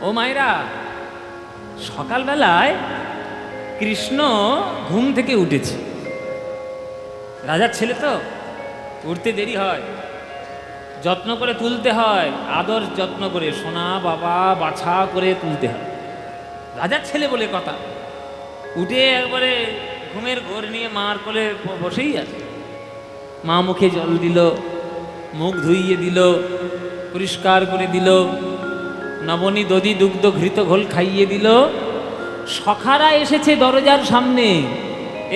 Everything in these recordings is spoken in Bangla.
ও মায়েরা, সকালবেলায় কৃষ্ণ ঘুম থেকে উঠেছে। রাজার ছেলে তো, উঠতে দেরি হয়, যত্ন করে তুলতে হয়, আদর যত্ন করে সোনা বাবা বাছা করে তুলতে হয়। রাজার ছেলে বলে কথা, উঠে একবারে ঘুমের ঘোর নিয়ে মার কোলে বসেই আছে। মা মুখে জল দিল, মুখ ধুইয়ে দিল, পরিষ্কার করে দিল, নবনী দধি দুগ্ধ ঘৃত ঘোল খাইয়ে দিল। সখারা এসেছে দরজার সামনে,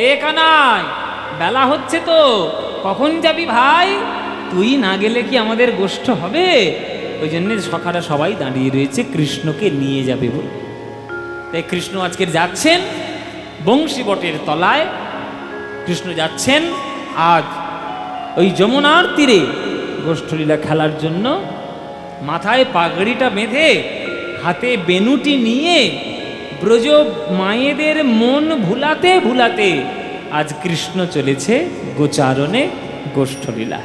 এ কানাই বেলা হচ্ছে তো, কখন যাবি ভাই? তুই না গেলে কি আমাদের গোষ্ঠ হবে? ওই জন্য সখারা সবাই দাঁড়িয়ে রয়েছে কৃষ্ণকে নিয়ে যাবে বলে। তাই কৃষ্ণ আজকের যাচ্ছেন বংশী বটের তলায়। কৃষ্ণ যাচ্ছেন আজ ওই যমুনার তীরে গোষ্ঠলীলা খেলার জন্য। মাথায় পাগড়িটা বেঁধে, হাতে বেনুটি নিয়ে, ব্রজ মায়েদের মন ভুলাতে ভুলাতে আজ কৃষ্ণ চলেছে গোচারণে গোষ্ঠলীলা।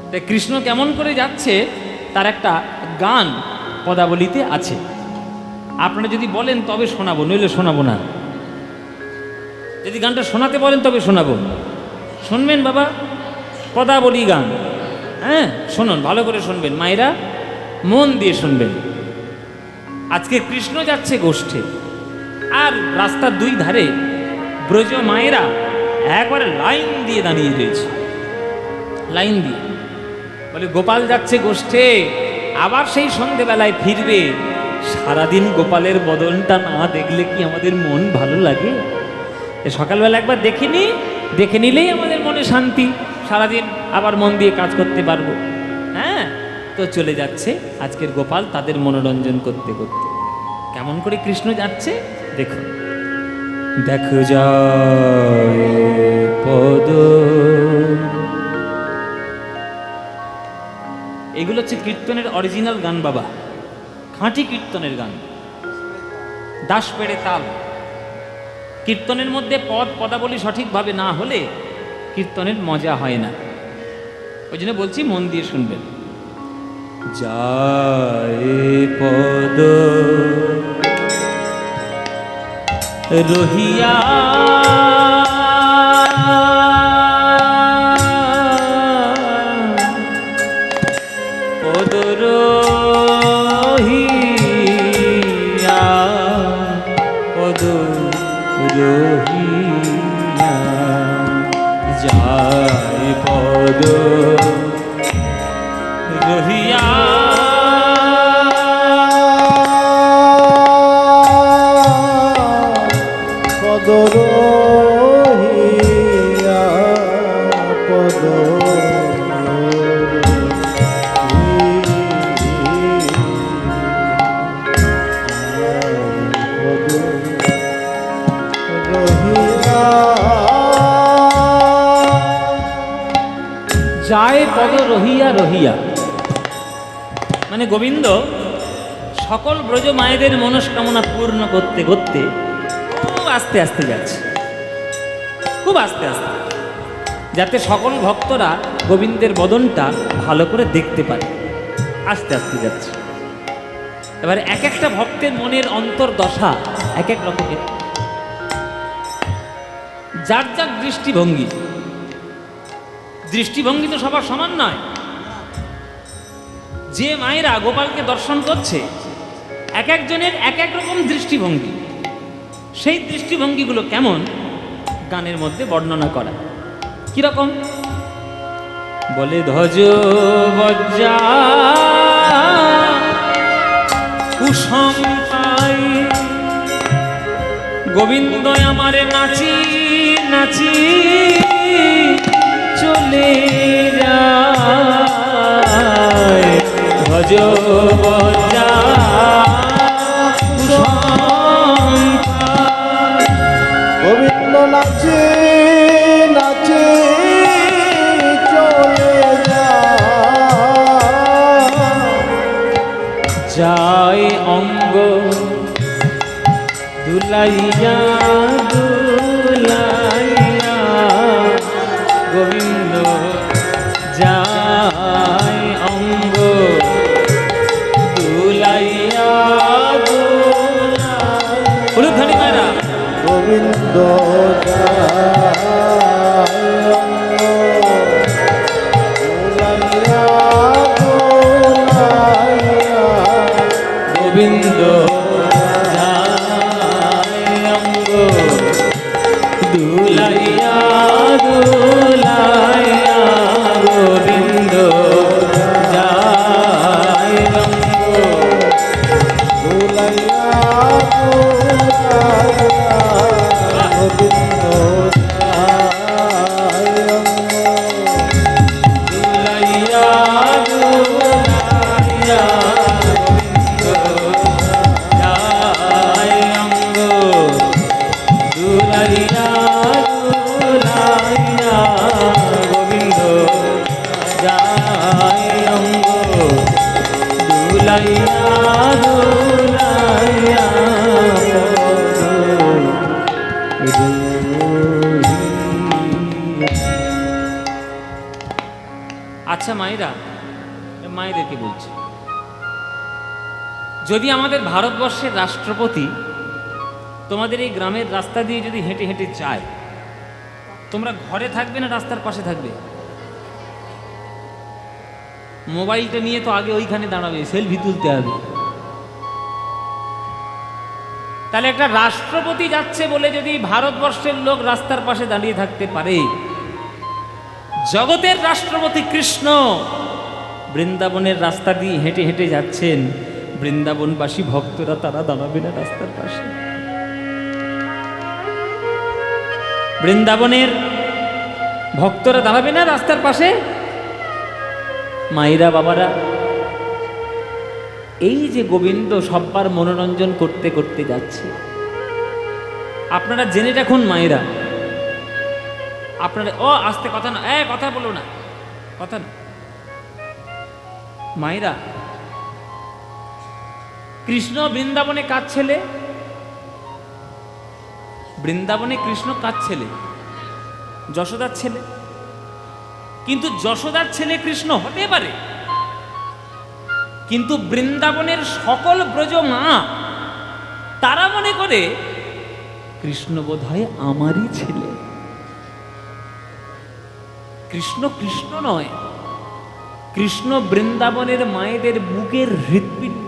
তাই কৃষ্ণ কেমন করে যাচ্ছে তার একটা গান পদাবলিতে আছে। আপনারা যদি বলেন তবে শোনাবো, নইলে শোনাবো না। যদি গানটা শোনাতে বলেন তবে শোনাবো। শুনবেন বাবা, পদাবলী গান। হ্যাঁ শুনুন, ভালো করে শুনবেন মায়েরা, মন দিয়ে শুনবেন। আজকে কৃষ্ণ যাচ্ছে গোষ্ঠে, আর রাস্তার দুই ধারে ব্রজ মায়েরা একবারে লাইন দিয়ে দাঁড়িয়ে রয়েছে। লাইন দিয়ে বলে, গোপাল যাচ্ছে গোষ্ঠে, আবার সেই সন্ধেবেলায় ফিরবে। সারাদিন গোপালের বদনটা না দেখলে কি আমাদের মন ভালো লাগে? সকালবেলা একবার দেখে নিলেই আমাদের মনে শান্তি, সারাদিন আবার মন দিয়ে কাজ করতে পারবো। হ্যাঁ, তো চলে যাচ্ছে আজকের গোপাল তাদের মনোরঞ্জন করতে করতে। কেমন করে কৃষ্ণ যাচ্ছে দেখুন। দেখো যায় পদ, এগুলো হচ্ছে কীর্তনের অরিজিনাল গান বাবা, খাঁটি কীর্তনের গান, দাস পেড়ে তাল। কীর্তনের মধ্যে পদাবলী সঠিকভাবে না হলে কীর্তনের মজা হয় না। ওই জন্য বলছি মন দিয়ে শুনবেন। যায় পদ রহিয়া পদ রহিয়া পদ রহিয়া যায় পদ রহিয়া পদ রহিয়া পদ যায় পদ রহিয়া রহিয়া, মানে গোবিন্দ সকল ব্রজ মায়েদের মনস্কামনা পূর্ণ করতে করতে খুব আস্তে আস্তে যাচ্ছে, খুব আস্তে আস্তে, যাতে সকল ভক্তরা গোবিন্দের বদনটা ভালো করে দেখতে পারে। আস্তে আস্তে যাচ্ছে। এবার এক একটা ভক্তের মনের অন্তর্দশা এক এক রকমের, যার যার দৃষ্টিভঙ্গি তো সবার সমান নয়। যে মায়েরা গোপালকে দর্শন করছে এক একজনের এক এক রকম দৃষ্টিভঙ্গি। সেই দৃষ্টিভঙ্গিগুলো কেমন গানের মধ্যে বর্ণনা করা। কিরকম বলে, ধ্বজ বজ্জা কুসুম পাই, গোবিন্দ আমারে নাচি নাচি চলে যায়। ধ্বজ বজ্জা গোবিন্দ নাচে নাচে চলে যায় অঙ্গ দুলাইয়া দুলাইয়া, গোবিন্দ যায় অঙ্গ দুলাইয়া গোবিন্দ যায় অঙ্গ দুলাইয়া দুলাইয়া গোবিন্দ যায় অঙ্গ দুলাইয়া দুলাইয়া গোবিন্দ দুলাইয়া দুলাইয়া গোবিন্দ যায় অঙ্গ দুলাইয়া দুলাইয়া গোবিন্দ যায় অঙ্গ দুলাইয়া দুলাইয়া আচ্ছা মায়েরা, মায়েদেরকে বলছি, যদি আমাদের ভারতবর্ষের রাষ্ট্রপতি তোমাদের এই গ্রামের রাস্তা দিয়ে যদি হেঁটে হেঁটে যায়, তোমরা ঘরে থাকবে না রাস্তার পাশে থাকবে? মোবাইলটা নিয়ে তো আগে ওইখানে দাঁড়াবে, সেলফি তুলতে হবে। তাহলে একটা রাষ্ট্রপতি যাচ্ছে বলে যদি ভারতবর্ষের লোক রাস্তার পাশে দাঁড়িয়ে থাকতে পারে, জগতের রাষ্ট্রপতি কৃষ্ণ বৃন্দাবনের রাস্তা দিয়ে হেঁটে হেঁটে যাচ্ছেন, বৃন্দাবনবাসী ভক্তরা তারা দাঁড়াবে না রাস্তার পাশে? বৃন্দাবনের ভক্তরা দাঁড়াবে না রাস্তার পাশে? মায়েরা, বাবারা, এই যে গোবিন্দ সব্বার মনোরঞ্জন করতে করতে যাচ্ছে, আপনারা জেনে রাখুন মায়েরা, আপনারা আস্তে কথা না, কথা বলো না, কথা না। মায়েরা, কৃষ্ণ বৃন্দাবনে কার ছেলে? বৃন্দাবনে কৃষ্ণ কার ছেলে? যশোদার ছেলে। কিন্তু যশোদার ছেলে কৃষ্ণ হতে পারে, কিন্তু বৃন্দাবনের সকল ব্রজ মা তারা মনে করে কৃষ্ণ বোধহয় আমারই ছেলে। কৃষ্ণ কৃষ্ণ নয়, কৃষ্ণ বৃন্দাবনের মায়েদের বুকের হৃৎপিণ্ড।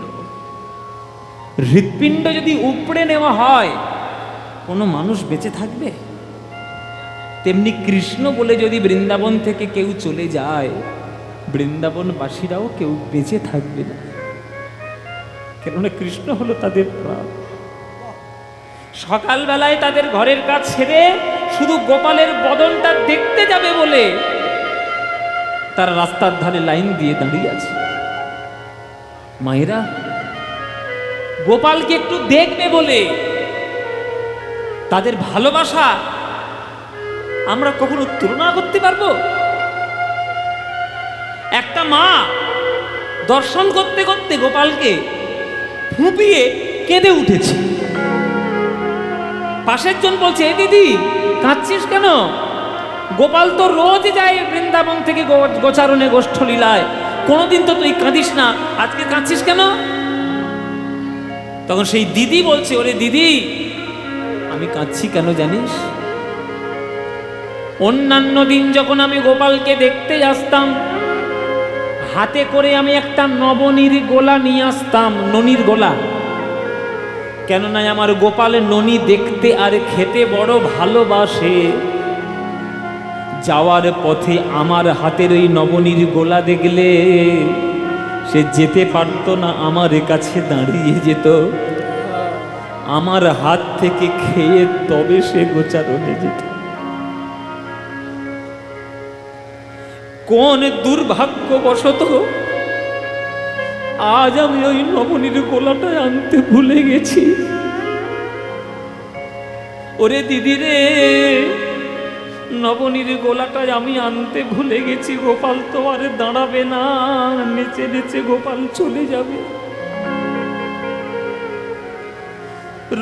হৃৎপিণ্ড যদি উপড়ে নেওয়া হয়, কোনো মানুষ বেঁচে থাকবে? তেমনি কৃষ্ণ বলে যদি বৃন্দাবন থেকে কেউ চলে যায়, বৃন্দাবনবাসীরাও কেউ বেঁচে থাকবে না, কেননা কৃষ্ণ হলো তাদের প্রাণ। সকালবেলায় তাদের ঘরের কাজ ছেড়ে শুধু গোপালের বদনটা দেখতে যাবে বলে তারা রাস্তার ধারে লাইন দিয়ে দাঁড়িয়ে আছে। মায়েরা, গোপালকে একটু দেখবে বলে তাদের ভালোবাসা আমরা কখনো তুলনা করতে পারবো? একটা মা দর্শন করতে করতে গোপালকে ফুঁপিয়ে কেঁদে উঠেছে। পাশের জন বলছে, এ দিদি কাঁদছিস কেন? গোপাল তো রোজ যায় বৃন্দাবন থেকে গোচারণে গোষ্ঠলীলায়, কোনোদিন তো তুই কাঁদিস না, আজকে কাঁদছিস কেন? তখন সেই দিদি বলছে, ওরে দিদি, আমি কাঁদছি কেন জানিস? অন্যান্য দিন যখন আমি গোপালকে দেখতে আসতাম, হাতে করে আমি একটা নবনীর গোলা নিয়ে আসতাম, ননির গোলা। কেননা আমার গোপাল ননি দেখতে আর খেতে বড় ভালোবাসে। যাওয়ার পথে আমার হাতের ওই নবনীর গোলা দেখলে সে যেতে পারত না, আমার কাছে দাঁড়িয়ে যেত, আমার হাত থেকে খেয়ে তবে সে গোচারণে যেত। কোন দুর্ভাগ্যবশত আজ আমি ওই নবনীর গোলাটা আনতে ভুলে গেছি। ওরে দিদি রে, নবনীর গোলাটা আমি আনতে ভুলে গেছি। গোপাল তো আর দাঁড়াবে না, নেচে নেচে গোপাল চলে যাবে।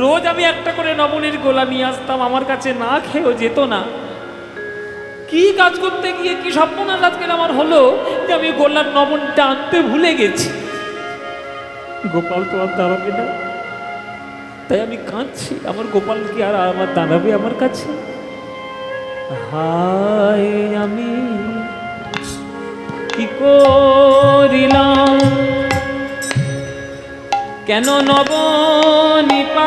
রোজ আমি একটা করে নবনীর গোলা নিয়ে আসতাম, আমার কাছে না খেয়েও যেত না। কি কাজ করতে গিয়ে কি সর্বনাশ আজকের আমার হলো যে আমি গোলার নবনটা আনতে ভুলে গেছি। গোপাল তো আর দাঁড়াবে না, তাই আমি কাঁদছি। আমার গোপাল কি আর আমার দাঁড়াবে আমার কাছে? হায় আমি কি করিলাম, কেন নবনিপাশরে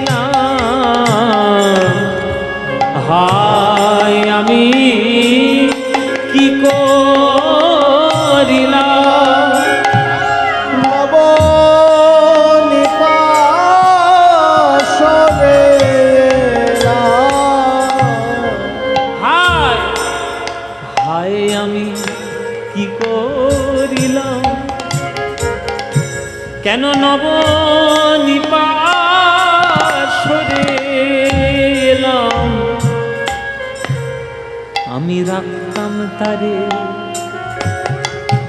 না হায় আমি কি করিলাম নবনিপাশরে না হায় হায় আমি কি করিলাম কেন নবনিপাশরে এলাম আমি রাখতাম তারে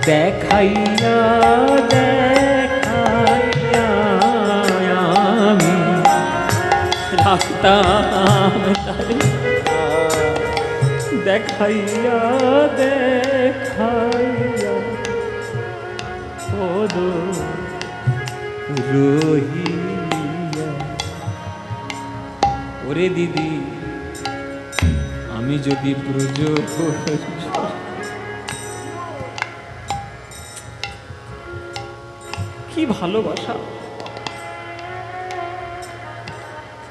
দেখাইয়া দেখাইয়া আমি রাখতাম তারে দেখাইয়া দেখাইয়া পদ রহিয়া ওরে দিদি আমি যদি ব্রজ কি ভালোবাসা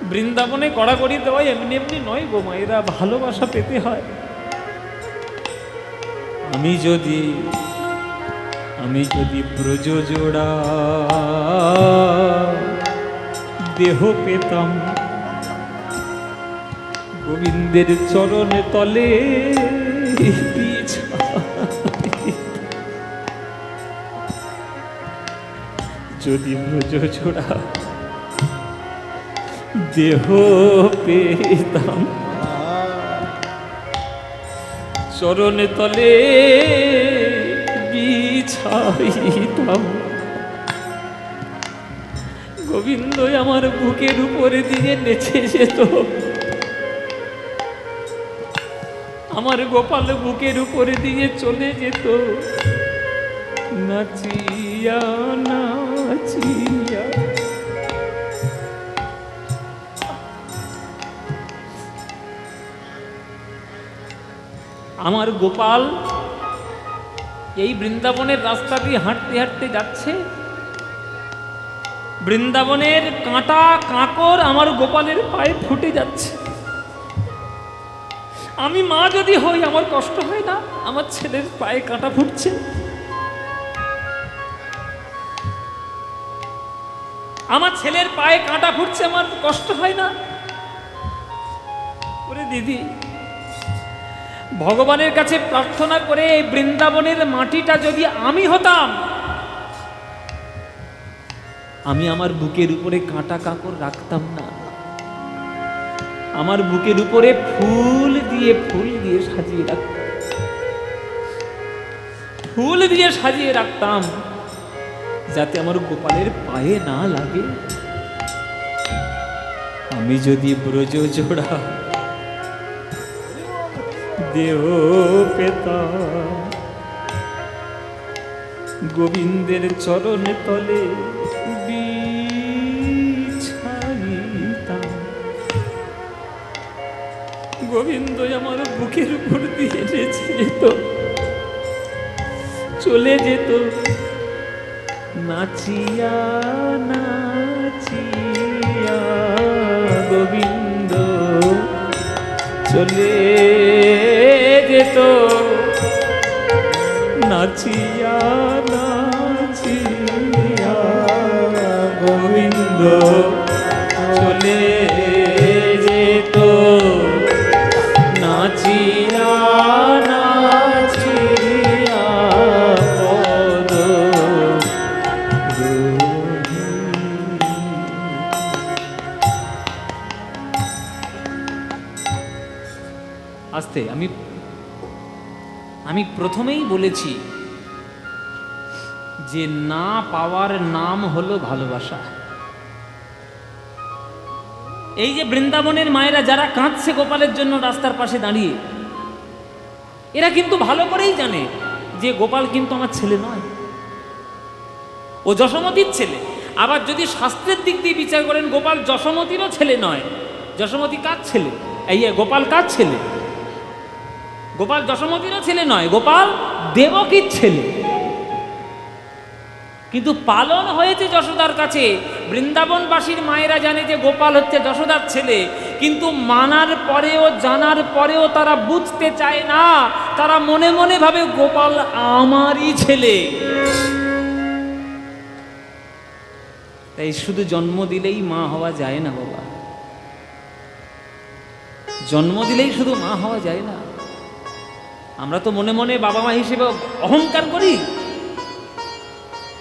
বৃন্দাবনে কড়াকড়ি দেওয়া এমনি এমনি নয় গো মায়েরা ভালোবাসা পেতে হয় আমি যদি ব্রজ জোড়া দেহ পেতাম গোবিন্দের চরণে তলে যদি ব্রজ জোড়া দেহ পেতাম চরণে তলে বিছাইতাম গোবিন্দ আমার বুকের উপরে দিয়ে নেচে যেত আমার গোপাল বুকের উপরে দিয়ে চলে যেত নাচিয়া নাচিয়া আমার গোপাল এই বৃন্দাবনের রাস্তা দিয়ে হাঁটতে হাঁটতে যাচ্ছে বৃন্দাবনের কাঁটা কাঁকর আমার গোপালের পায়ে ফুটে যাচ্ছে আমি মা যদি হই আমার কষ্ট হয় না আমার ছেলের পায়ে কাঁটা ফুটছে আমার ছেলের পায়ে কাঁটা ফুটছে আমার কষ্ট হয় না ওরে দিদি ভগবানের কাছে প্রার্থনা করে এই বৃন্দাবনের মাটিটা যদি আমি হতাম আমি আমার বুকের উপরে কাঁটা কাঁকর রাখতাম না আমার বুকের উপরে ফুল দিয়ে সাজিয়ে রাখতাম ফুল দিয়ে সাজিয়ে রাখতাম যাতে আমার গোপালের পায়ে না লাগে আমি যদি ব্রজ জোড়া দেহ পেতাম গোবিন্দের চরণে তলে বিছাইতাম গোবিন্দ আমার বুকের উপর দিয়ে নেচে যেত চলে যেত নাচিয়া নাচিয়া গোবিন্দ চলে যেত নাচিয়া নাচিয়া গোবিন্দ চলে যেত নাচিয়া নাচিয়া পদ আস্তে আমি প্রথমেই বলেছি যে না পাওয়ার নাম হলো ভালোবাসা এই যে বৃন্দাবনের মায়েরা যারা কাঁদছে গোপালের জন্য রাস্তার পাশে দাঁড়িয়ে এরা কিন্তু ভালো করেই জানে যে গোপাল কিন্তু আমার ছেলে নয় ও যশোমতীর ছেলে আবার যদি শাস্ত্রের দিক দিয়ে বিচার করেন গোপাল যশোমতীরও ছেলে নয় যশোমতী কার ছেলে এই গোপাল কার ছেলে গোপাল যশোমতীরও ছেলে নয় গোপাল দেবকীর ছেলে কিন্তু পালন হয়েছে যশোদার কাছে। বৃন্দাবনবাসীর মায়েরা জানে যে গোপাল হচ্ছে যশোদার ছেলে, কিন্তু মানার পরেও জানার পরেও তারা বুঝতে চায় না। তারা মনে মনে ভাবে গোপাল আমারই ছেলে। তাই শুধু জন্ম দিলেই মা হওয়া যায় না বাবা, জন্ম দিলেই শুধু মা হওয়া যায় না। আমরা তো মনে মনে বাবা মা হিসেবে অহংকার করি,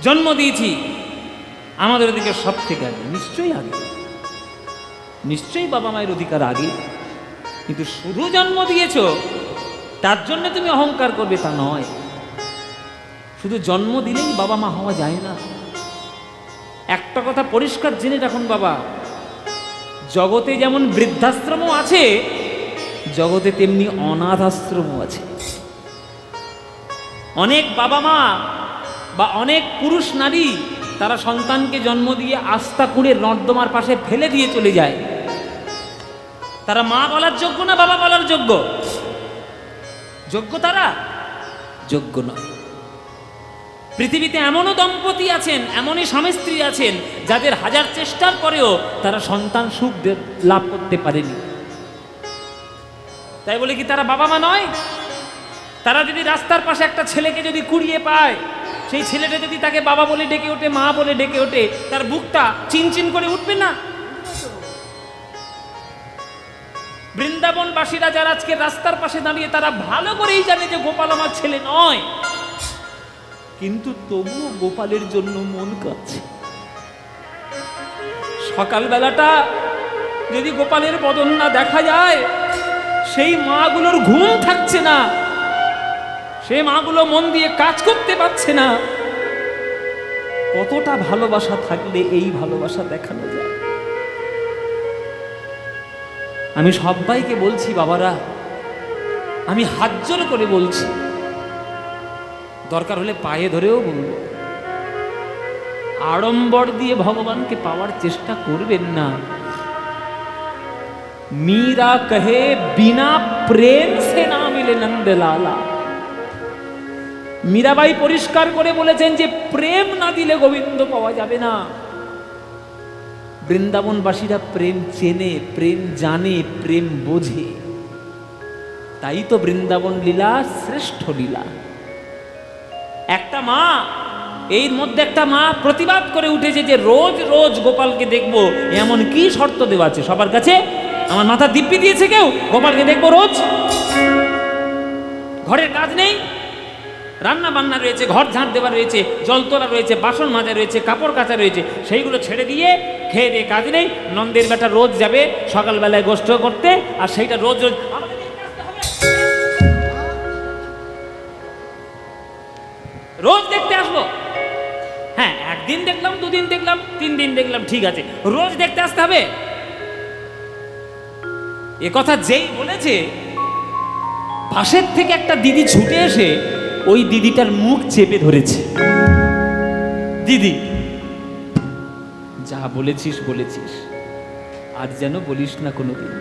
জন্ম দিয়েছি আমাদের অধিকার সব থেকে আগে। নিশ্চয়ই আগে, নিশ্চয়ই বাবা মায়ের অধিকার আগে, কিন্তু শুধু জন্ম দিয়েছ তার জন্য তুমি অহংকার করবে তা নয়। শুধু জন্ম দিলেই বাবা মা হওয়া যায় না। একটা কথা পরিষ্কার জেনে রাখুন বাবা, জগতে যেমন বৃদ্ধাশ্রমও আছে, জগতে তেমনি অনাথ আশ্রমও আছে। অনেক বাবা মা বা অনেক পুরুষ নারী তারা সন্তানকে জন্ম দিয়ে আস্থা করে নর্দমার পাশে ফেলে দিয়ে চলে যায়। তারা মা বলার যোগ্য না বাবা বলার যোগ্য? যোগ্য তারা? যোগ্য নয়। পৃথিবীতে এমনও দম্পতি আছেন, এমনই স্বামী স্ত্রী আছেন যাদের হাজার চেষ্টার পরেও তারা সন্তান সুখ লাভ করতে পারেনি। তাই বলে কি তারা বাবা মা নয়? তারা যদি রাস্তার পাশে একটা ছেলেকে যদি কুড়িয়ে পায়, সেই ছেলেটা যদি তাকে বাবা বলে ডেকে ওঠে, মা বলে ডেকে ওঠে, তার বুকটা চিনচিন করে উঠবে না? বৃন্দাবনবাসীরা যারা আজকে রাস্তার পাশে দাঁড়িয়ে তারা ভালো করেই জানে যে গোপাল আমার ছেলে নয়, কিন্তু তবুও গোপালের জন্য মন কাঁদছে। সকালবেলাটা যদি গোপালের বদন না দেখা যায়, সেই মাগুলোর ঘুম থাকছে না, সেই মাগুলো মন দিয়ে কাজ করতে পারছে না। কতটা ভালোবাসা থাকলে এই ভালোবাসা দেখানো যায়? আমি সবাইকে বলছি বাবারা, আমি হাত জোর করে বলছি, দরকার হলে পায়ে ধরেও বলবো, আড়ম্বর দিয়ে ভগবানকে পাওয়ার চেষ্টা করবেন না। মীরা কহে বিনা প্রেম সে না মিলে নন্দলালা। মীরাবাই পরিষ্কার করে বলেছেন যে প্রেম না দিলে গোবিন্দ পাওয়া যাবে না। বৃন্দাবনবাসীরা প্রেম চেনে, প্রেম জানে, প্রেম বোঝে। তাই তো বৃন্দাবন লীলা শ্রেষ্ঠ লীলা। একটা মা, এর মধ্যে একটা মা প্রতিবাদ করে উঠেছে যে রোজ রোজ গোপালকে দেখবো, এমন কি শর্ত দেওয়া আছে সবার কাছে? আমার মাথা দিব্যি দিয়েছে কেউ? গোপালকে দেখবো রোজ? ঘরের কাজ নেই, রান্না বান্না রয়েছে, ঘর ঝাঁট দেওয়া রয়েছে, জল তোলা রয়েছে, বাসন মাজা রয়েছে, কাপড় কাচা রয়েছে, সেইগুলো ছেড়ে দিয়ে খেয়ে দিয়ে কাজ নেই, নন্দের বেটা রোজ যাবে সকালবেলায় গোষ্ঠ করতে, আর সেইটা রোজ রোজ রোজ দেখতে আসবো। হ্যাঁ, একদিন দেখলাম, দুদিন দেখলাম, 3 দিন দেখলাম, ঠিক আছে, রোজ দেখতে আসতে হবে? এ কথা যেই বলেছে, পাশের থেকে একটা দিদি ছুটে এসে ওই দিদিটার মুখ চেপে ধরেছে। দিদি, যা বলেছিস বলেছিস, আর যেন বলিস না কোনোদিন।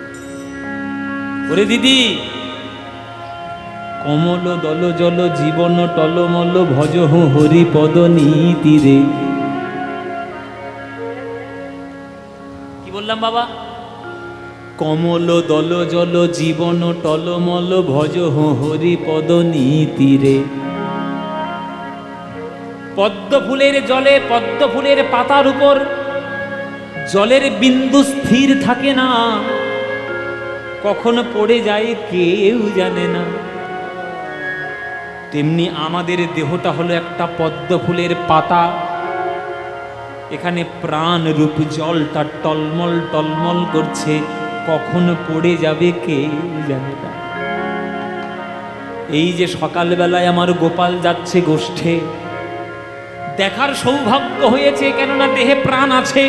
ওরে দিদি, কমল দল জল জীবন টলমল ভজ হরি পদ নীতি রে। কি বললাম বাবা? কমল দল জল জীবন টলমল ভজ হরি পদ নীতি রে। পদ্ম ফুলের জলে, পদ্ম ফুলের পাতার উপর জলের বিন্দু স্থির থাকে না, কখন পড়ে যায় কেউ জানে না। তেমনি আমাদের দেহটা হলো একটা পদ্ম ফুলের পাতা, এখানে প্রাণ রূপ জলটা টলমল টলমল করছে, কখন পড়ে যাবে কেউ জানে না। এই যে সকালবেলায় আমার গোপাল যাচ্ছে গোষ্ঠে, দেখার সৌভাগ্য হয়েছে, কেননা দেহে প্রাণ আছে।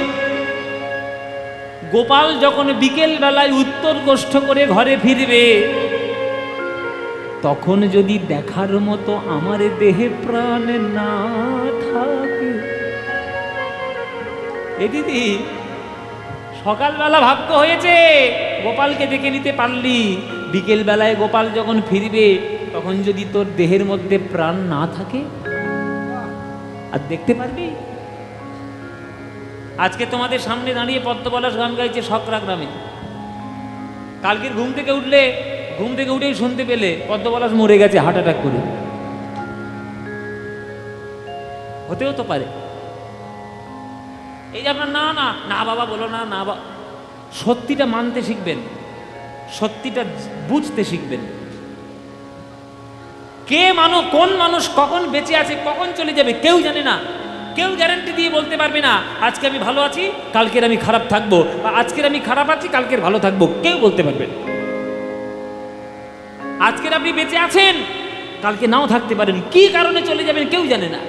গোপাল যখন বিকেল বেলায় উত্তর গোষ্ঠ করে ঘরে ফিরবে, তখন যদি দেখার মতো আমার দেহে প্রাণ না থাকে, এ দিদি সকালবেলা ভাগ্য হয়েছে গোপালকে দেখে নিতে পারলি, বিকেল বেলায় গোপাল যখন ফিরবে তখন যদি তোর দেহের মধ্যে প্রাণ না থাকে, আর দেখতে পারবি? আজকে তোমাদের সামনে দাঁড়িয়ে পদ্মপলাশ গান গাইছে সকরা গ্রামে। কালকের ঘুম থেকে উঠেই শুনতে পেলে পদ্মপলাশ মরে গেছে হার্ট অ্যাটাক করে। হতেও তো পারে। এই যে আপনার না না না বাবা বলো না, না বাবা, সত্যিটা মানতে শিখবেন, সত্যিটা বুঝতে শিখবেন। কোন মানুষ কখন বেঁচে আছে কখন চলে যাবে কেউ জানে না। কেউ গ্যারান্টি দিয়ে বলতে পারবে না আজকে আমি ভালো আছি কালকের আমি খারাপ থাকবো, বা আজকের আমি খারাপ আছি কালকের ভালো থাকবো, কেউ বলতে পারবে না। আজকের আপনি বেঁচে আছেন, কালকে নাও থাকতে পারেন, কি কারণে চলে যাবেন কেউ জানে না।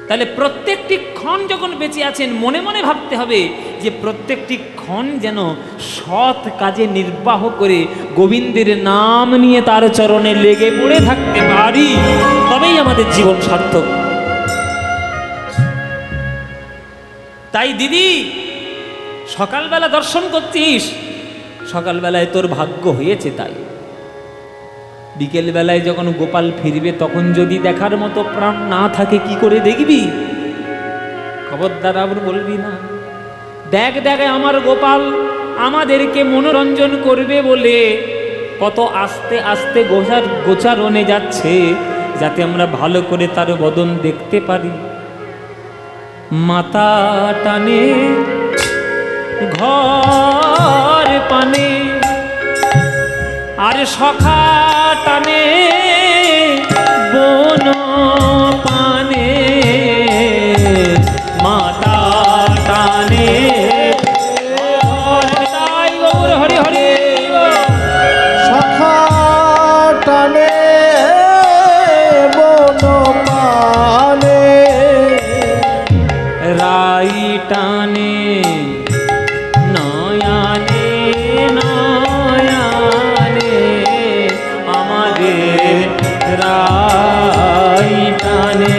তাহলে প্রত্যেকটি ক্ষণ যখন বেঁচে আছেন মনে মনে ভাবতে হবে যে প্রত্যেকটি ক্ষণ যেন সৎ কাজে নির্বাহ করে গোবিন্দের নাম নিয়ে তার চরণে লেগে পড়ে থাকতে পারি, তবেই আমাদের জীবন সার্থক। তাই দিদি, সকালবেলা দর্শন করছিস, সকালবেলায় তোর ভাগ্য হয়েছে। তাই বিকেল বেলায় যখন গোপাল ফিরবে তখন যদি দেখার মতো প্রাণ না থাকে কি করে দেখবি? খবরদার আবার বলবি না দেখ দেখ আমার গোপাল আমাদেরকে মনোরঞ্জন করবে বলে কত আস্তে আস্তে গোচারণে যাচ্ছে, যাতে আমরা ভালো করে তার বদন দেখতে পারি। মাতা টানে ঘর পানে, আর সখা টানে বন পানে, মাতা টানে হরি হরি, সখা টানে বন পানে, রাই টানে নয়ানে নয়ানে, আমাদের রাই টানে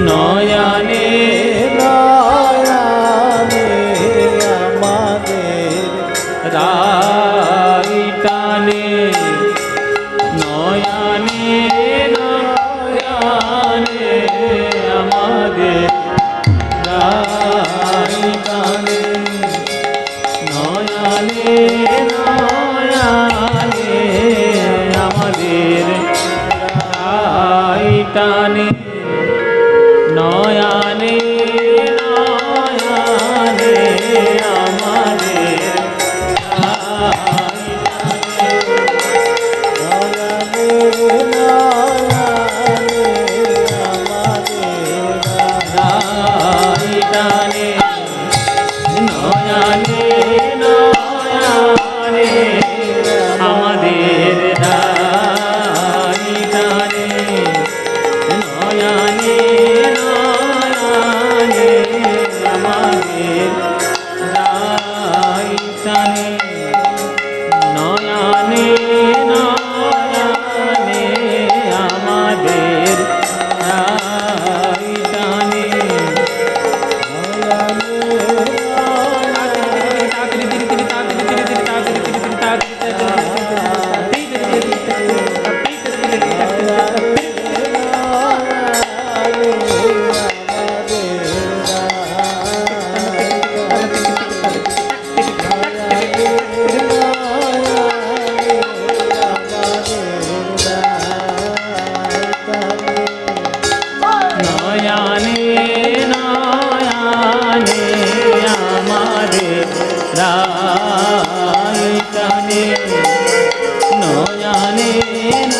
নয়ানে নয়ানে, আমাদের রাই টানে নয়ানে নয়ানে, আমাদের রাই টানে নয়ানে নয়ানে, আমাদের রাই টানে নয়ানে নয়ানে, আমাদের রাই টানে নয়ানে নয়ানে, আমাদের রাই টানে নয়ানে নয়ানে, আমাদের রাই টানে নয়ানে নয়ানে, আমাদের রাই টানে নয়ানে নয়ানে, আমাদের রাই টানে নয়ানে নয়ানে, আমাদের নয়ানে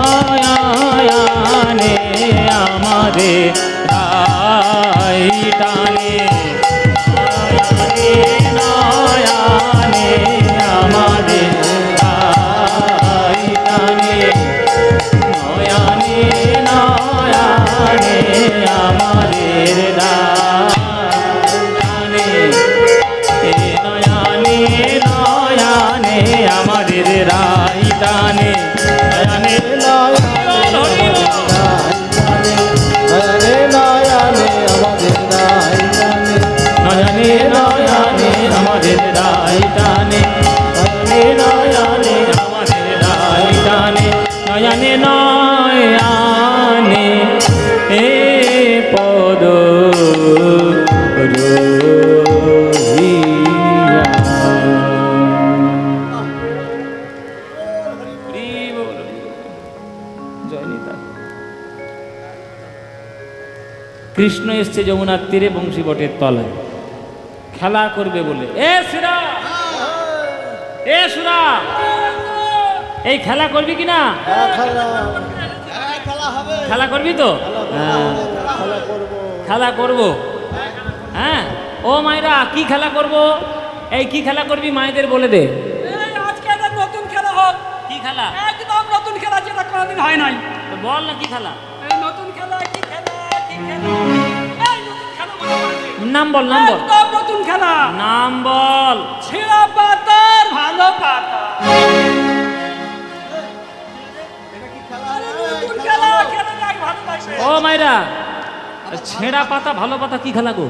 নয়ানে আমাদের রাই টানে নয়ানে আমাদের রাই টানে নয়ানে নয়ানে আমাদের টানে এ নয়ানে নয়ানে আমাদের রাই টানে নয়ানে নয়নে নয়নে আমাদের রাই টানে নয়নে নয়নে আমাদের রাই টানে নয়নে নয়নে এ পদ রহিয়া। জয় নিতাই। কৃষ্ণ এসছে যমুনার তীরে বংশী বটের তলায় খেলা করবে বলে। এ সুরা, এ সুরা, এই খেলা করবি কিনা? খেলা করবি তো? হ্যাঁ, খেলা করব। হ্যাঁ, ও মায়েরা কি খেলা করব? এই কি খেলা করবি মায়েদের বলে দে। আজকে একটা নতুন খেলা হোক। কি খেলা? একদম নতুন খেলা, যেটা কোনোদিন হয় নাই। তো বল না কি খেলা? এই নতুন খেলা, কি খেলা, কি খেলা? এই নতুন খেলা মনে পড়েছে। নাম বল, নাম বল, একদম নতুন খেলা। নাম বল। ছেঁড়া পাতার ভালো পাতা। নতুন খেলা, খেলে দেখ, ভালো লাগবে। ও মায়েরা, ছেঁড়া পাতা ভালো পাতা কি খেলা গো?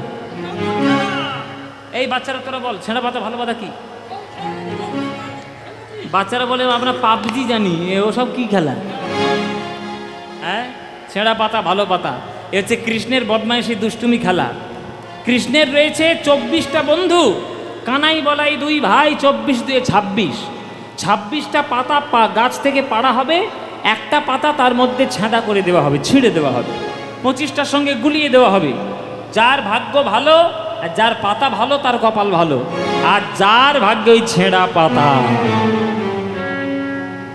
এই বাচ্চারা তোরা বল, ছেঁড়া পাতা ভালো পাতা কি? বাচ্চারা বলে আমরা পাবজি জানি, ওসব কি খেলা? হ্যাঁ, ছেঁড়া পাতা ভালো পাতা এ হচ্ছে কৃষ্ণের বদমাইশি দুষ্টুমি খেলা। কৃষ্ণের রয়েছে 24টা বন্ধু, কানাই বলাই দুই ভাই, 24 দুয়ে 26। 26টা পাতা গাছ থেকে পাড়া হবে, একটা পাতা তার মধ্যে ছেঁড়া করে দেওয়া হবে, ছিঁড়ে দেওয়া হবে, 25টার সঙ্গে গুলিয়ে দেওয়া হবে। যার ভাগ্য ভালো আর যার পাতা ভালো তার কপাল ভালো, আর যার ভাগ্য ওই ছেঁড়া পাতা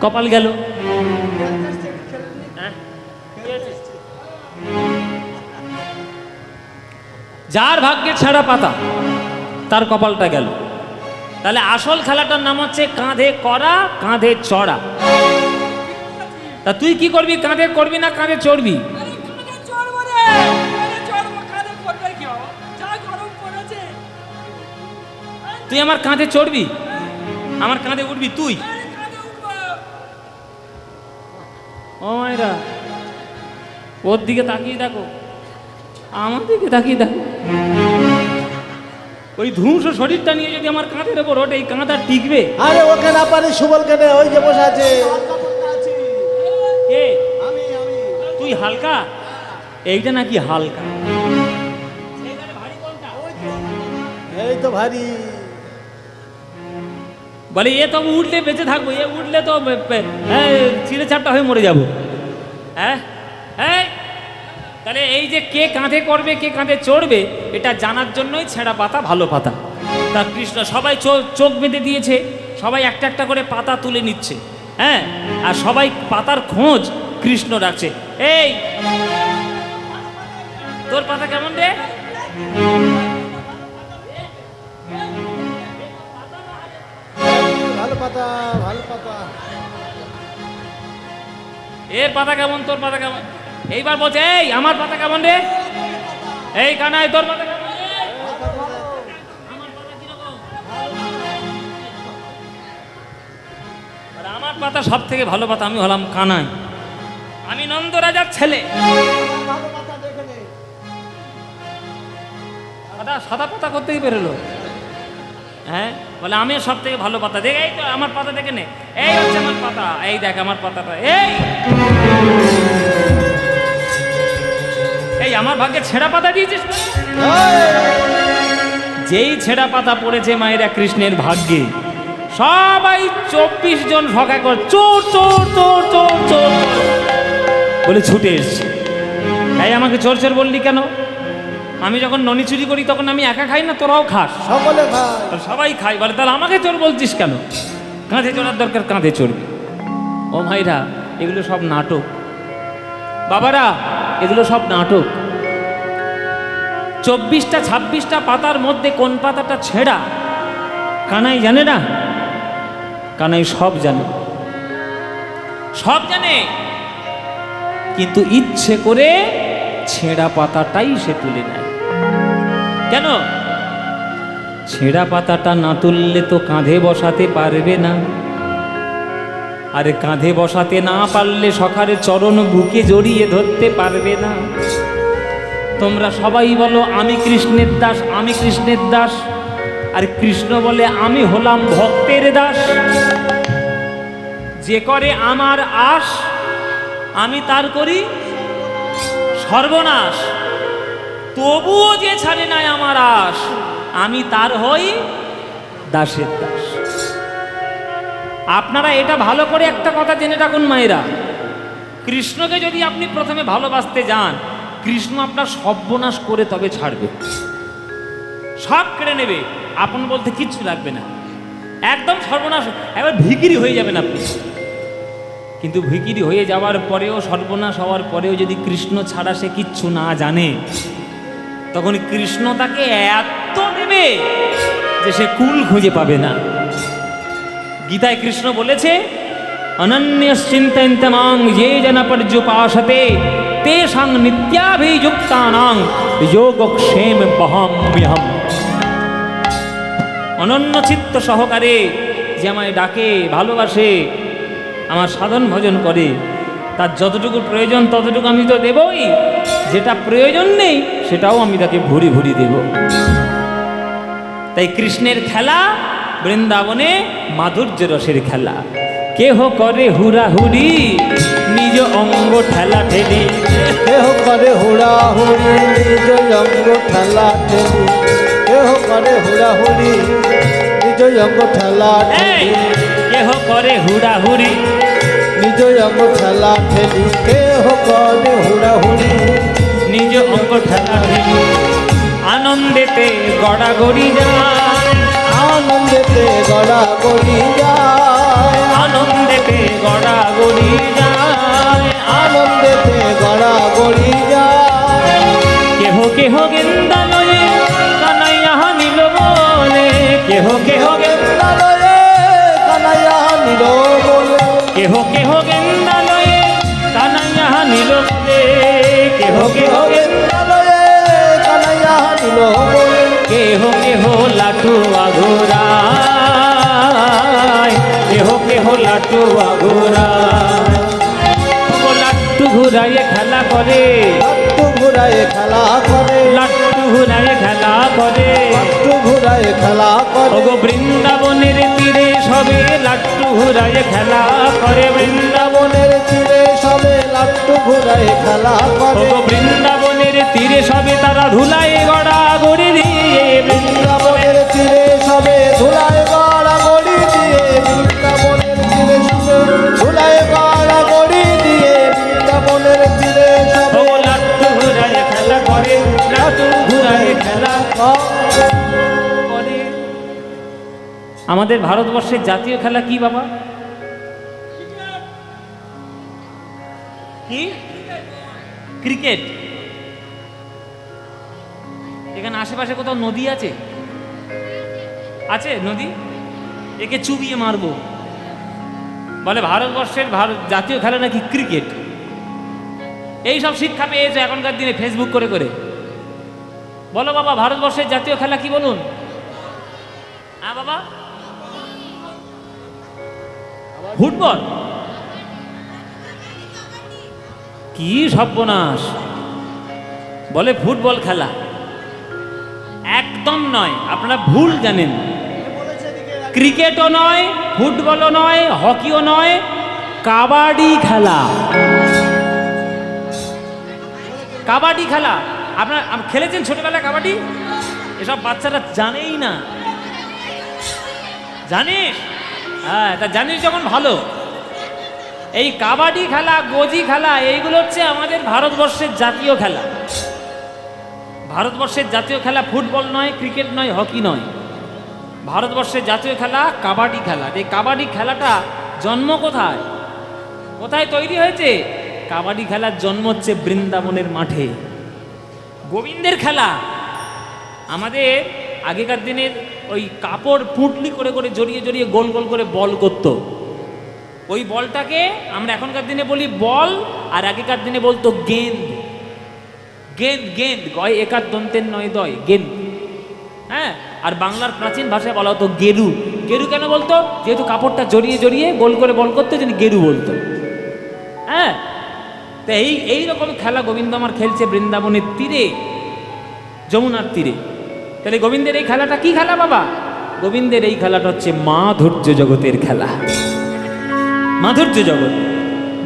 কপাল গেল। যার ভাগ্যে ছেঁড়া পাতা তার কপালটা গেল। তাহলে আসল খেলাটার নাম হচ্ছে কাঁধে করা কাঁধে চড়া। তা তুই কি করবি? কাঁধে করবি না কাঁধে চড়বি? আরে কাঁধে চড়বো রে, কাঁধে চড়বো, কাঁধে করবে কি হবে? যা গরম পড়েছে। তুই আমার কাঁধে চড়বি, আমার কাঁধে উঠবি তুই? আরে কাঁধে উঠবো। ও মায়েরা, ওর দিকে তাকিয়ে দেখো, আমার দিকে তাকিয়ে দেখো। ওই ধ্বংস শরীরটা নিয়ে যদি আমার কাঁধের ওপর ওঠে, এই কাঁধ আর টিকবে? আরে ওকে না পারি, সুবল কেনে ওই যে বসে আছে। কে? তুই হালকা? এইটা নাকি হালকা? এই তো ভারী। বলে এ তো উঠলে বেঁচে থাকবো, এ উঠলে তো চিড়ে চাপটা হয়ে মরে যাবো। হ্যাঁ হ্যাঁ, তাহলে এই যে কে কাঁধে করবে কে কাঁধে চড়বে, এটা জানার জন্যই ছেঁড়া পাতা ভালো পাতা। তা কৃষ্ণ সবাই চোখ বেঁধে দিয়েছে, সবাই একটা একটা করে পাতা তুলে নিচ্ছে। হ্যাঁ, আর সবাই পাতার খোঁজ কৃষ্ণ রাখছে। এই তোর পাতা কেমন রে? ভালো পাতা, ভালো পাতা। এর পাতা কেমন, তোর পাতা কেমন? এইবার বলছে এই আমার পাতা কেমন রে? এই কানাই তোর পাতা কেমন? আমার পাতা সব থেকে ভালো পাতা, আমি হলাম কানাই, আমি নন্দ রাজার ছেলে। পাতা সাদা পাতা করতেই বেরোলো। হ্যাঁ, বলে আমি সব থেকে ভালো পাতা। দেখ এই তো আমার পাতা দেখে নে, এই হচ্ছে আমার পাতা, এই দেখ আমার পাতাটা। এই আমার ভাগ্যে ছেঁড়া পাতা দিয়েছিস? যেই ছেঁড়া পাতা পড়েছে মায়েরা কৃষ্ণের ভাগ্যে, সবাই 24 জন ভগা কর চোর চোর চোর চোর চোর বলে ছুটে এসছে। তাই আমাকে চোর চোর বললি কেন? আমি যখন ননি চুরি করি তখন আমি একা খাই না, তোরাও খাস? সকলে খায়। সবাই খাই। বলে তাহলে আমাকে চোর বলছিস কেন? কাঁধে চড়ার দরকার, কাঁধে চড়বি। ও ভাইরা, এগুলো সব নাটক। বাবারা, এগুলো সব নাটক। 24টা 26টা পাতার মধ্যে কোন পাতাটা ছেঁড়া কানাই জানে না? কানাই সব জানে, সব জানে, কিন্তু ইচ্ছে করে ছেঁড়া পাতাটাই সে তুলে নেয়। কেন? ছেঁড়া পাতাটা না তুললে তো কাঁধে বসাতে পারবে না, আরে কাঁধে বসাতে না পারলে সখারে চরণ বুকে জড়িয়ে ধরতে পারবে না। তোমরা সবাই বলো আমি কৃষ্ণের দাস, আমি কৃষ্ণের দাস, আর কৃষ্ণ বলে আমি হলাম ভক্তের দাস। যে করে আমার আশ আমি তার করি সর্বনাশ, তবুও যে ছাড়ে নাই আমার আশ আমি তার হই দাসের দাস। আপনারা এটা ভালো করে একটা কথা জেনে রাখুন মায়েরা, কৃষ্ণকে যদি আপনি প্রথমে ভালোবাসতে যান, কৃষ্ণ আপনার সর্বনাশ করে তবে ছাড়বে, সব কেড়ে নেবে, আপন বলতে কিচ্ছু লাগবে না, একদম সর্বনাশ, এবার ভিখিরি হয়ে যাবেন আপনি। কিন্তু ভিখিরি হয়ে যাওয়ার পরেও, সর্বনাশ হওয়ার পরেও যদি কৃষ্ণ ছাড়া সে কিচ্ছু না জানে, তখন কৃষ্ণ তাকে এত নেবে যে সে কুল খুঁজে পাবে না। গীতায় কৃষ্ণ বলেছে, অনন্যশ্চিন্তয়ন্তমাং ये जना पर्युपासते तेषां नित्याभियुक्तानां योगक्षेम बहाम्यहम्। অনন্য চিত্ত সহকারে যে আমায় ডাকে, ভালোবাসে, আমার সাধন ভজন করে, তার যতটুকু প্রয়োজন ততটুকু আমি তো দেবই, যেটা প্রয়োজন নেই সেটাও আমি তাকে ভুরি ভুরি দেব। তাই কৃষ্ণের খেলা বৃন্দাবনে মাধুর্য রসের খেলা। কেহ করে হুড়াহুড়ি নিজ অঙ্গ ঠেলা ঠেলি, কেহ করে হুড়াহুড়ি নিজ অঙ্গ ঠেলা ঠেলি, কেহ করে হুড়াহুড়ি নিজ অঙ্গ ঠেলা এই, ঠেলি, কেহ করে হুড়াহুড়ি নিজ অঙ্গ ঠেলা ঠেলি, কেহ করে হুড়াহুড়ি নিজ অঙ্গ ঠেলা ঠেলি, আনন্দেতে গড়াগড়ি যায়, আনন্দেতে গড়াগড়ি যায়, আনন্দেতে গড়াগড়ি যায়, আনন্দেতে গড়াগড়ি যায়। কেহ কেহ গেন্দা লয়ে কানাইয়া নিল বলে, কেহ কেহ গেন্দালয়ে কানাইয়া নিল বলে, কেহ কেহ গেন্দা লয়ে কানাইয়া নিল বলে, কেহ কেহ গেন্দালয়ে কানাইয়া নিল বলে, কেহ কেহ লাঠু আঘুরায়, কেহ কেহ লাঠু আঘুরায়, ও লাট্টু ঘুরাইয়ে খেলা করে, লাট্টু ঘুরায় খেলা করে, লাট্টু ঘুরাইয়ে খেলা করে, লাট্টু ঘুরায় খেলা করে, ওগো বৃন্দাবনের তীরে সবে লাট্টু ঘুরাইয়ে খেলা করে, বৃন্দাবনের তীরে সবে লাট্টু ঘুরায় খেলা করে, ওগো বৃন্দাবনের তীরে সবে তারা ধুলায় গড়া গড়ি দিয়ে, বৃন্দাবনের তীরে সবে ধুলায় গড়া গড়ি দিয়ে, বৃন্দাবনের তীরে সবে ধুলায় গড়া গড়ি দিয়ে, বৃন্দাবনের তীরে সবে ওগো লাট্টু ঘুরাইয়ে খেলা করে, লাট্টু ঘুরাইয়ে খেলা করে। আমাদের ভারতবর্ষের জাতীয় খেলা কি বাবা? কি? ক্রিকেট। এখানে আশেপাশে কোথাও নদী আছে? আছে নদী? একে চুবিয়ে মারবো। বলে ভারতবর্ষের জাতীয় খেলা নাকি ক্রিকেট। এই সব শিক্ষা পেয়েছে এখনকার দিনে ফেসবুক করে করে। বলো বাবা, ভারতবর্ষের জাতীয় খেলা কি বলুন? হ্যাঁ বাবা, ফুটবল। কি সর্বনাশ! বলে ফুটবল খেলা। একদম নয়, আপনারা ভুল জানেন। ক্রিকেটও নয়, ফুটবলও নয়, হকিও নয়, কাবাডি খেলা। কাবাডি খেলা আপনারা খেলেছেন ছোটবেলায় কাবাডি? এসব বাচ্চারা জানেই না। জানিস? হ্যাঁ, তা জানিস যখন ভালো। এই কাবাডি খেলা, গোজি খেলা, এইগুলো হচ্ছে আমাদের ভারতবর্ষের জাতীয় খেলা। ভারতবর্ষের জাতীয় খেলা ফুটবল নয়, ক্রিকেট নয়, হকি নয়। ভারতবর্ষের জাতীয় খেলা কাবাডি খেলা। এই কাবাডি খেলাটা জন্ম কোথায়? কোথায় তৈরি হয়েছে? কাবাডি খেলার জন্ম হচ্ছে বৃন্দাবনের মাঠে। গোবিন্দের খেলা আমাদের আগেকার দিনের ওই কাপড় পুটলি করে করে জড়িয়ে জড়িয়ে গোল গোল করে বল করত। ওই বলটাকে আমরা এখনকার দিনে বলি বল, আর আগেকার দিনে বলতো গেন্দ। গেন্দ গেন্দ গয় একার দন্তের নয় দয়, গেন্দ। হ্যাঁ, আর বাংলার প্রাচীন ভাষায় বলা হতো গেরু। গেরু কেন বলতো? যেহেতু কাপড়টা জড়িয়ে জড়িয়ে গোল করে বল করতো, যিনি গেরু বলতো। হ্যাঁ, তো এই রকম খেলা গোবিন্দ আমার খেলছে বৃন্দাবনের তীরে, যমুনার তীরে। তাহলে গোবিন্দের এই খেলাটা কি খেলা বাবা? গোবিন্দের এই খেলাটা হচ্ছে মাধুর্য জগতের খেলা, মাধুর্য জগৎ।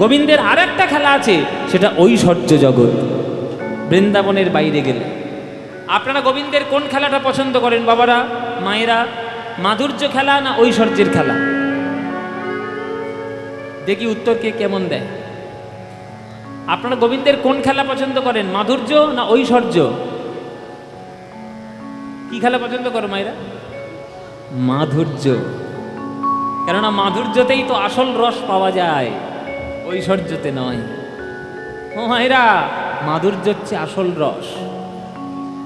গোবিন্দের আর একটা খেলা আছে, সেটা ঐশ্বর্য জগৎ। বৃন্দাবনের বাইরে গেলে আপনারা গোবিন্দের কোন খেলাটা পছন্দ করেন বাবারা, মায়েরা? মাধুর্য খেলা না ঐশ্বর্যের খেলা? দেখি উত্তর কে কেমন দেয়। আপনারা গোবিন্দের কোন খেলা পছন্দ করেন, মাধুর্য না ঐশ্বর্য? কি খেলা পছন্দ করো মায়েরা? মাধুর্য। কেননা মাধুর্যতেই তো আসল রস পাওয়া যায়, ঐশ্বর্যতে নয়। ও মায়েরা, মাধুর্য হচ্ছে আসল রস।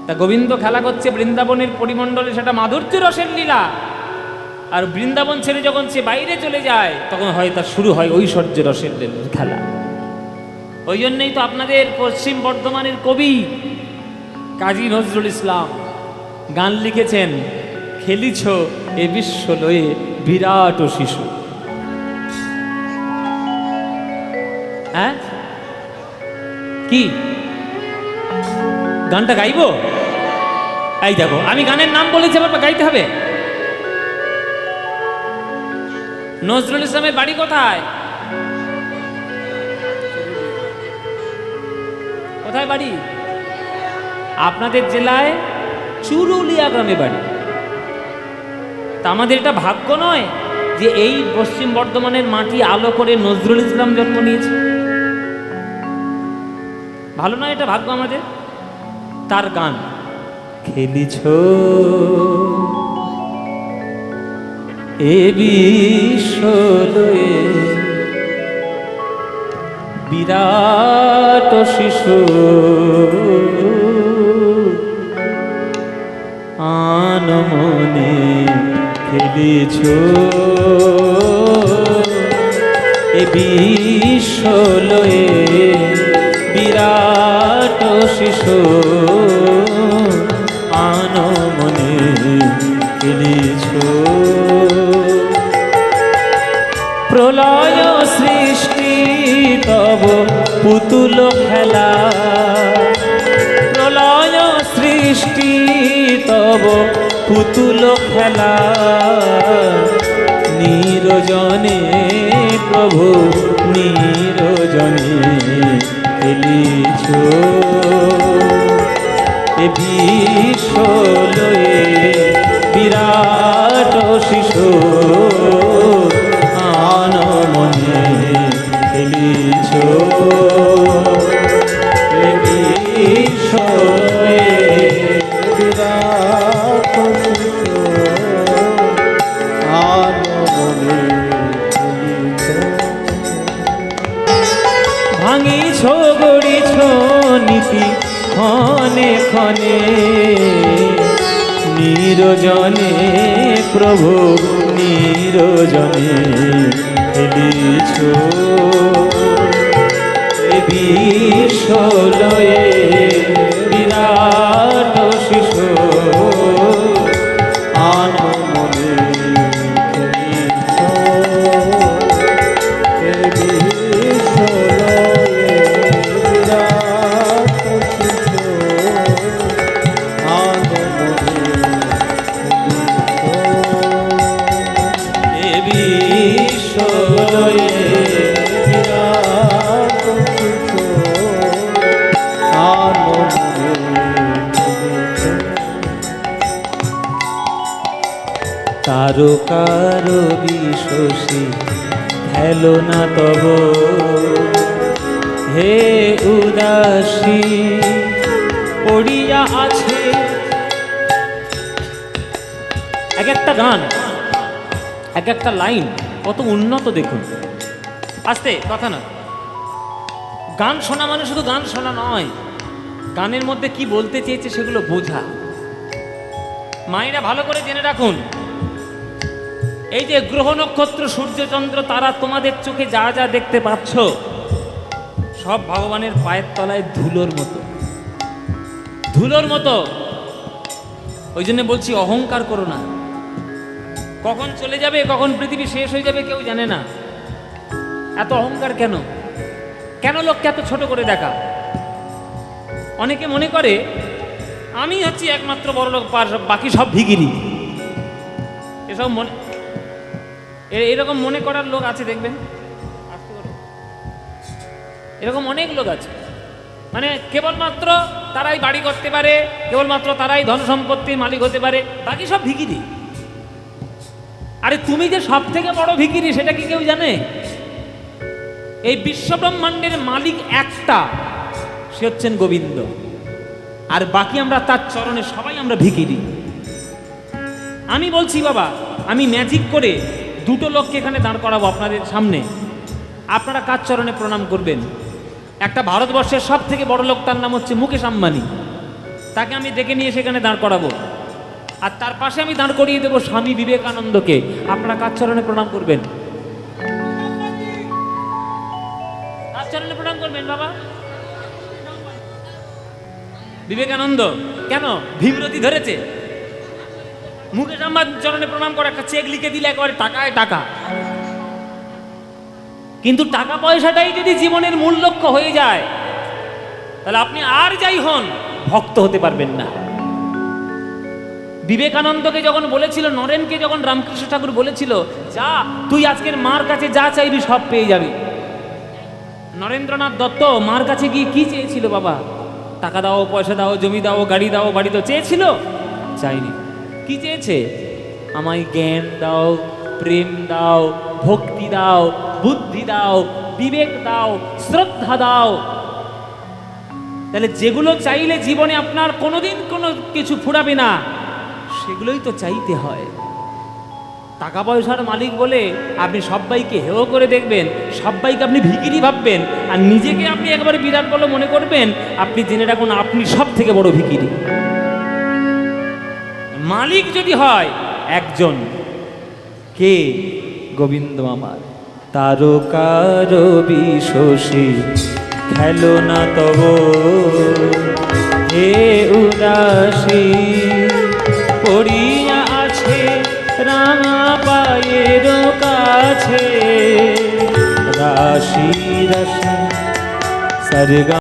তা গোবিন্দ খেলা করছে বৃন্দাবনের পরিমণ্ডলে, সেটা মাধুর্য রসের লীলা। আর বৃন্দাবন ছেড়ে যখন সে বাইরে চলে যায়, তখন হয় তার শুরু হয় ঐশ্বর্য রসের খেলা। ওই জন্যই তো আপনাদের পশ্চিম বর্ধমানের কবি কাজী নজরুল ইসলাম গান লিখেছেন, খেলিছ এ বিশ্ব লয়ে বিরাট শিশু। হ্যাঁ, কি গানটা গাইবো? এই দেখো, আমি গানের নাম বলেছি, আবার গাইতে হবে। নজরুল ইসলামের বাড়ি কোথায়? কোথায় বাড়ি? আপনাদের জেলায় চুরুলিয়া গ্রামে বাড়ি। তা আমাদের এটা ভাগ্য নয় যে এই পশ্চিম বর্ধমানের মাটি আলো করে নজরুল ইসলাম জন্ম নিয়েছে? ভালো নয় এটা ভাগ্য আমাদের? তার গান, খেলিছ এ বিশ্ব লয়ে বিরাট শিশু, আনমনে খেলিছ এ বিশ্ব লয়ে বিরাট শিশু, আনমনে খেলিছ। প্রলয় সৃষ্টি তব পুতুল খেলা, প্রলয় সৃষ্টি তব পুতুল খেলা, নিরজনে প্রভু নিরজনে খেলিছ এ বিশ্ব লয়ে বিরাট শিশু, আনমনে খেলিছ এ বিশ্ব লয়ে বিরাট শিশু, আনমনে খেলিছ। ভাঙিছ গড়িছ নীতি ক্ষণে ক্ষণে, নিরজনে প্রভু নিরজনে খেলিছ এ বিশ্ব লয়ে বিরাট শিশু, আনমনে খেলিছ এ বিশ্ব লয়ে বিরাট শিশু, আনমনে খেলিছ এ বিশ্ব লয়ে বিরাট শিশু, আনমনে খেলিছ। তারকার বিশ্বসী খেলো না তব হে উদাসী পড়িয়া আছে। এক একটা গান, এক একটা লাইন কত উন্নত দেখুন। আস্তে, কথা না। গান শোনা মানে শুধু গান শোনা নয়, গানের মধ্যে কি বলতে চেয়েছে সেগুলো বোঝা। মায়েরা ভালো করে জেনে রাখুন, এই যে গ্রহ নক্ষত্র সূর্য চন্দ্র তারা তোমাদের চোখে যা যা দেখতে পাচ্ছ সব ভগবানের পায়ের তলায় ধুলোর মতো, ধুলোর মতো। ওই জন্য বলছি অহংকার করো না। কখন চলে যাবে, কখন পৃথিবী শেষ হয়ে যাবে কেউ জানে না। এত অহংকার কেন? কেন লোককে এত ছোট করে দেখা? অনেকে মনে করে আমি হচ্ছি একমাত্র বড় লোক, বাকি সব ভিখিরি। এসব মনে, এরকম মনে করার লোক আছে দেখবেন, এরকম অনেক লোক আছে। মানে কেবলমাত্র তারাই বাড়ি করতে পারে, কেবলমাত্র তারাই ধন সম্পত্তির মালিক হতে পারে, বাকি সব ভিখিরি। আরে তুমি যে সব থেকে বড় ভিখিরি সেটা কি কেউ জানে? এই বিশ্বব্রহ্মাণ্ডের মালিক একটা, সে হচ্ছেন গোবিন্দ। আর বাকি আমরা তার চরণে সবাই আমরা ভিখিরি। আমি বলছি বাবা, আমি ম্যাজিক করে দুটো লোককে এখানে দাঁড় করাবো আপনাদের সামনে, আপনারা কার চরণে প্রণাম করবেন? একটা ভারতবর্ষের সব থেকে বড় লোক, তার নাম হচ্ছে মুকেশ আম্বানি, তাকে আমি ডেকে নিয়ে সেখানে দাঁড় করাবো। আর তার পাশে আমি দাঁড় করিয়ে দেবো স্বামী বিবেকানন্দকে। আপনারা কার চরণে প্রণাম করবেন? কার চরণে প্রণাম করবেন বাবা? বিবেকানন্দ। কেন? ভীমরতি ধরেছে? মুকেশ আম্বানির চরণে প্রণাম করে একটা চেক লিখে দিলে একেবারে টাকায় টাকা। কিন্তু টাকা পয়সাটাই যদি জীবনের মূল লক্ষ্য হয়ে যায়, তাহলে আপনি আর যাই হন ভক্ত হতে পারবেন না। বিবেকানন্দকে যখন বলেছিল, নরেনকে যখন রামকৃষ্ণ ঠাকুর বলেছিল, যা তুই আজকের মার কাছে যা চাইবি সব পেয়ে যাবি, নরেন্দ্রনাথ দত্ত মার কাছে গিয়ে কি চেয়েছিল বাবা? টাকা দাও, পয়সা দাও, জমি দাও, গাড়ি দাও, বাড়ি তো চেয়েছিল? চাইনি। কি চেয়েছে? আমায় জ্ঞান দাও, প্রেম দাও, ভক্তি দাও, বুদ্ধি দাও, বিবেক দাও, শ্রদ্ধা দাও। তাহলে যেগুলো চাইলে জীবনে আপনার কোনোদিন কোনো কিছু ফুরাবে না, সেগুলোই তো চাইতে হয়। টাকা পয়সার মালিক বলে আপনি সবাইকে হেয় করে দেখবেন, সবাইকে আপনি ভিখিরি ভাববেন, আর নিজেকে আপনি একবারে বিরাট বলে মনে করবেন, আপনি জেনে রাখুন আপনি সব থেকে বড় ভিখিরি। মালিক যদি হয় একজন, কে? গোবিন্দ আমার। তারকার বিশোষী খেলো না তব হে উদাসী, পড়িয়া আছে রাঙা পায়ের কাছে রাশি রাশি সরগা।